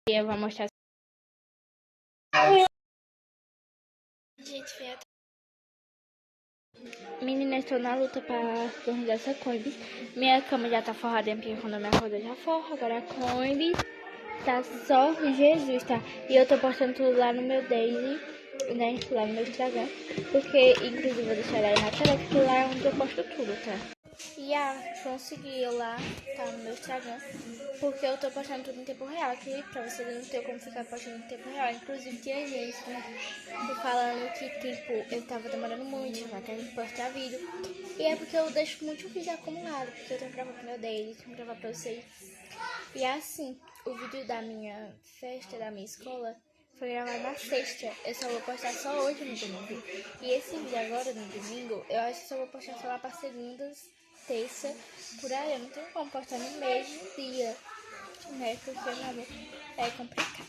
Eu vou mostrar. Gente, menina, estou na luta pra organizar essa Kombi. Minha cama já tá forrada, porque quando eu me acordo já forra. Agora a Kombi tá só Jesus, tá? E eu tô postando tudo lá no meu Daily, né? Lá no meu Instagram. Porque, inclusive, vou deixar aí na tela, porque lá é onde eu posto tudo, tá? E consegui eu lá, tá no meu Instagram, porque eu tô postando tudo em tempo real aqui, pra vocês não terem como ficar postando em tempo real. Inclusive tinha gente, né, falando que, tipo, eu tava demorando muito pra postar vídeo. E é porque eu deixo muito vídeo acumulado, porque eu tenho que gravar pro meu daily, tenho que gravar pra vocês. E assim, o vídeo da minha festa, da minha escola, foi gravado na sexta. Eu só vou postar só hoje no domingo. E esse vídeo agora, no domingo, eu acho que só vou postar só lá pra segundas, terça, por aí. Eu não tenho como postar no mesmo dia, né? Porque, meu amor, é complicado.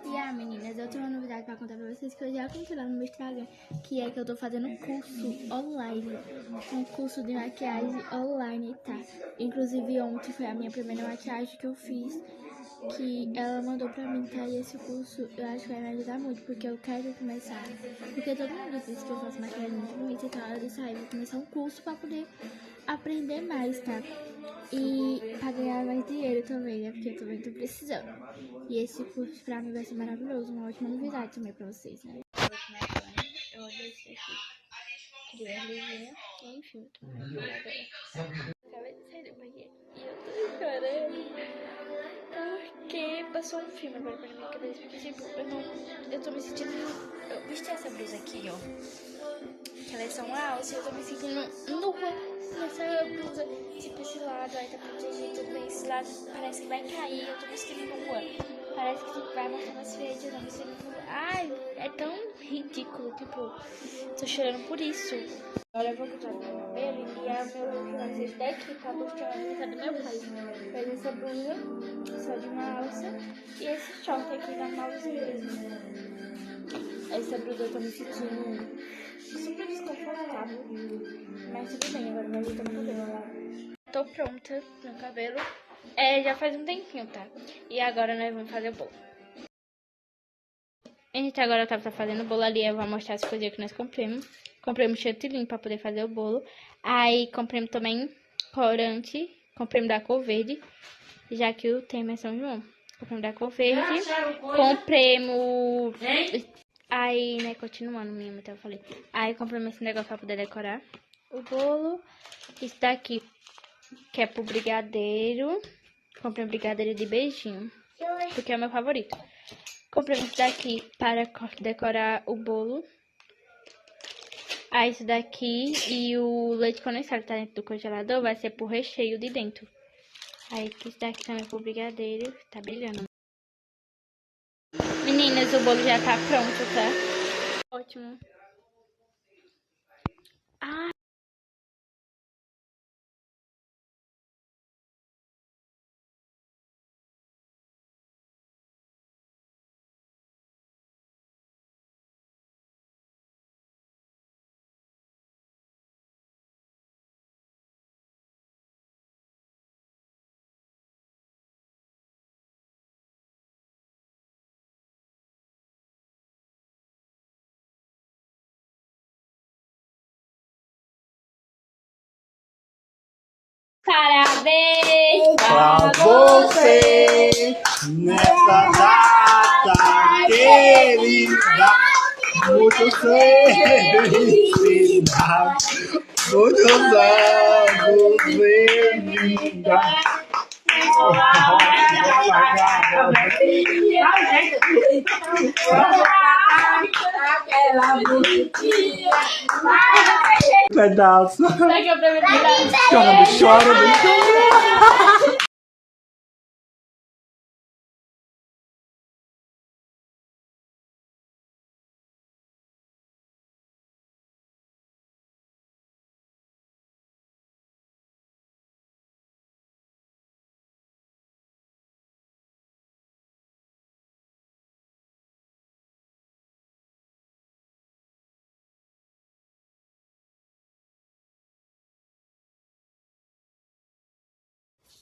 E meninas, eu tenho uma novidade pra contar pra vocês que eu já contei lá no meu Instagram, que é que eu tô fazendo um curso online, um curso de maquiagem online, tá? Inclusive ontem foi a minha primeira maquiagem que eu fiz, que ela mandou pra mim, tá? E esse curso eu acho que vai me ajudar muito, porque eu quero começar, porque todo mundo diz que eu faço maquiagem muito bonita, então eu disse, vou começar um curso pra poder aprender mais, tá? E pra ganhar mais dinheiro também, né? Porque eu também tô precisando. E esse curso pra mim vai ser maravilhoso, uma ótima novidade também pra vocês, né? Eu olhei isso aqui, de vermelhinha, enfim, eu tô muito agora. Acabei de sair do banheiro e eu tô chorando, porque passou um filme agora pra minha cabeça, porque tipo, eu tô me sentindo, eu vesti essa blusa aqui, ó, que elas são altas, eu tô me sentindo nua nessa blusa, tipo esse lado, aí tá protegido, tudo bem, esse lado parece que vai cair, eu tô me sentindo nua, parece que tipo, vai mostrando as feitas, eu tô me sentindo nua, ai, é tão ridículo, tipo, tô chorando por isso. Agora eu vou cortar meu cabelo e o meu look vai ser esse daqui, tá? Porque é o aniversário do meu pai. Faz essa blusa, só de uma alça, e esse short aqui normalzinho mesmo. Essa blusa eu tô me sentindo super desconfortável, mas tudo bem, agora vai ajeitar meu cabelo. Tô pronta no cabelo, já faz um tempinho, tá? E agora nós vamos fazer o bolo. Gente, agora eu tava fazendo o bolo ali, eu vou mostrar as coisinhas que nós compramos. Compramos chantilly pra poder fazer o bolo. Aí compramos também corante, compramos da cor verde, já que o tema é São João. Compramos da cor verde, compramos... Aí, né, continuando, minha mãe, eu falei. Aí compramos esse negócio pra poder decorar o bolo. Isso daqui, que é pro brigadeiro. Comprei um brigadeiro de beijinho, porque é o meu favorito. Comprei esse daqui para decorar o bolo. Isso daqui e o leite condensado que tá dentro do congelador vai ser pro recheio de dentro. Aí esse daqui também pro brigadeiro, tá brilhando. Meninas, o bolo já tá pronto, tá? Ótimo. Parabéns pra você nessa data querida, muitos felicidades, muitos anos de vida. Aquela bonitinha pedaço. Chora, chora, chora.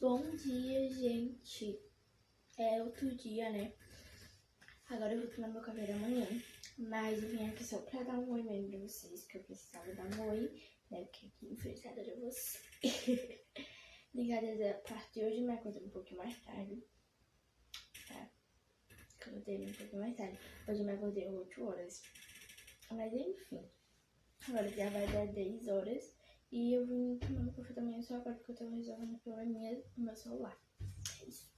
Bom dia, gente. é outro dia, né? Agora eu vou tomar meu café da manhã. Mas eu vim aqui só pra dar um oi mesmo pra vocês, que eu precisava dar um oi, né? Porque aqui infelicidade era você. Brincadeira, a parte de hoje me acordei um pouquinho mais tarde. Tá? Acordei um pouquinho mais tarde. Hoje eu me acordei 8 horas. Mas enfim. Agora já vai dar 10 horas. E eu vim tomar meu café da manhã só agora porque eu tava resolvendo o probleminha no meu celular. É isso.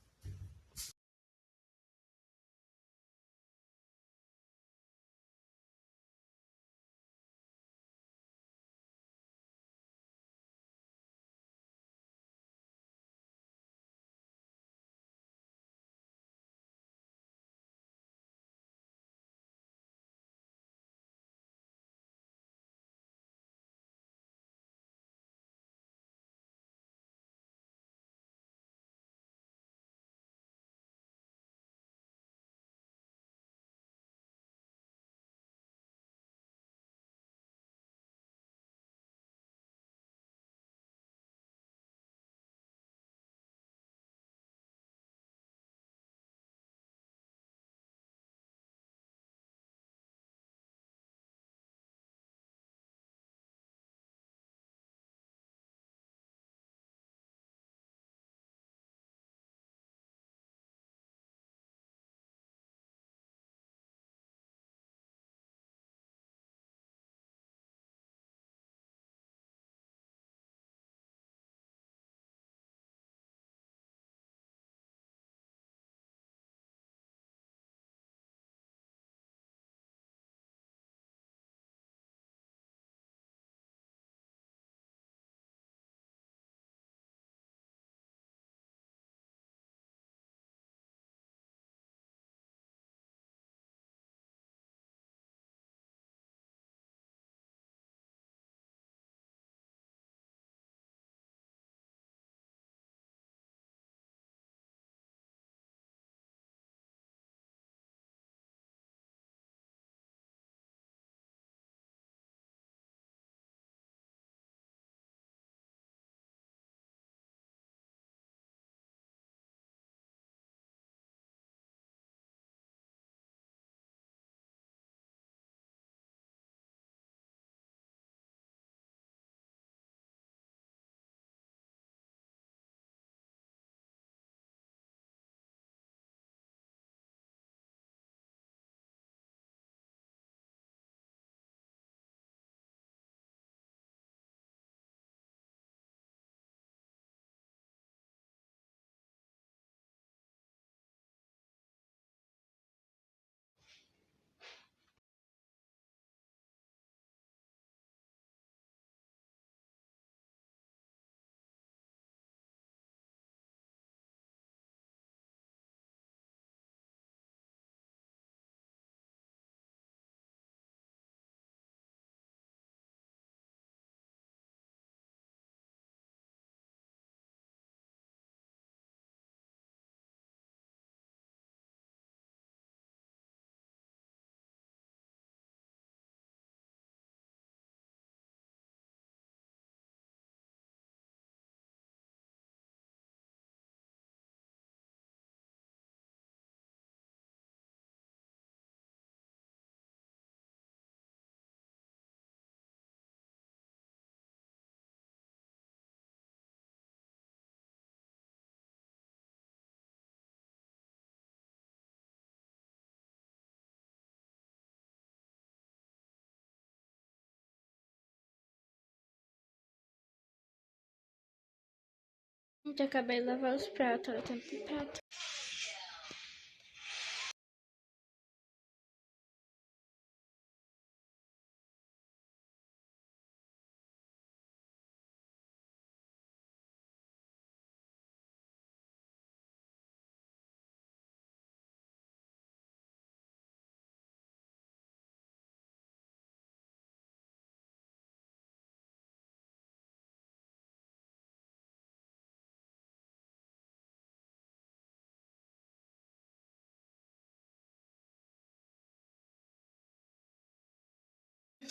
Gente, acabei de lavar os pratos, olha o tanto de prato.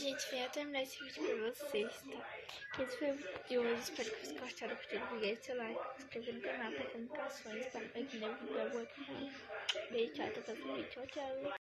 Gente, venha terminar esse vídeo pra vocês, tá? Que esse foi o vídeo de hoje. Espero que vocês gostaram. Curtir o seu like, se inscrever no canal para comunicações, para ver que nem o vídeo da boa. Beijo, tchau, até o próximo vídeo. Tchau, tchau.